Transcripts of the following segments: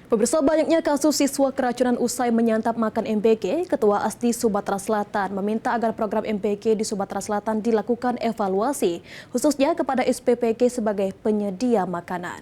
Pemirsa, banyaknya kasus siswa keracunan usai menyantap makan MBG, Ketua ASDI Sumatera Selatan meminta agar program MBG di Sumatera Selatan dilakukan evaluasi, khususnya kepada SPPG sebagai penyedia makanan.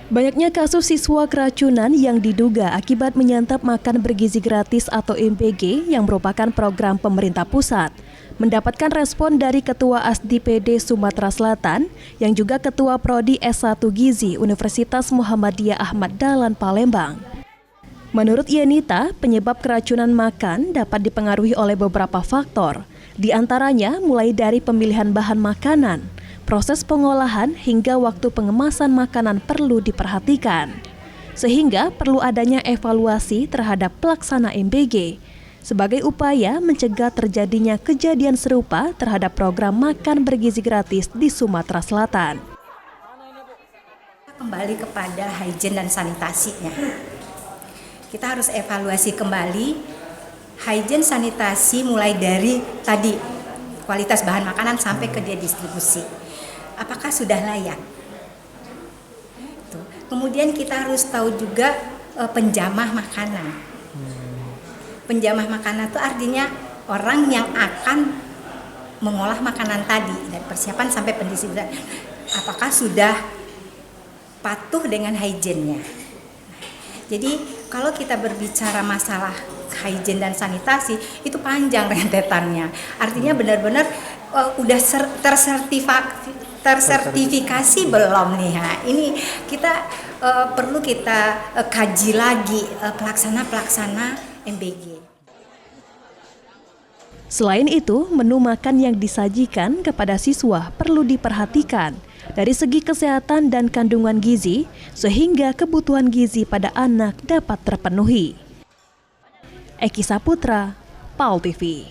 Banyaknya kasus siswa keracunan yang diduga akibat menyantap makan bergizi gratis atau MBG yang merupakan program pemerintah pusat mendapatkan respon dari Ketua ASDI PD Sumatera Selatan yang juga Ketua Prodi S1 Gizi Universitas Muhammadiyah Ahmad Dahlan Palembang. Menurut Yenita, penyebab keracunan makan dapat dipengaruhi oleh beberapa faktor, di antaranya mulai dari pemilihan bahan makanan, proses pengolahan hingga waktu pengemasan makanan perlu diperhatikan. Sehingga perlu adanya evaluasi terhadap pelaksana MBG sebagai upaya mencegah terjadinya kejadian serupa terhadap program makan bergizi gratis di Sumatera Selatan. Kembali kepada hygiene dan sanitasinya. Kita harus evaluasi kembali hygiene sanitasi mulai dari tadi kualitas bahan makanan sampai ke dia distribusi. Apakah sudah layak? Kemudian kita harus tahu juga penjamah makanan. Penjamah makanan itu artinya orang yang akan mengolah makanan tadi dari persiapan sampai pendistribusian. Apakah sudah patuh dengan hygiene-nya? Jadi kalau kita berbicara masalah hygiene dan sanitasi itu panjang rentetannya. Artinya benar-benar udah tersertifikasi belum nih ya. Ini kita perlu kita kaji lagi pelaksana MBG. Selain itu, menu makan yang disajikan kepada siswa perlu diperhatikan dari segi kesehatan dan kandungan gizi sehingga kebutuhan gizi pada anak dapat terpenuhi. Eki Saputra, PAL TV.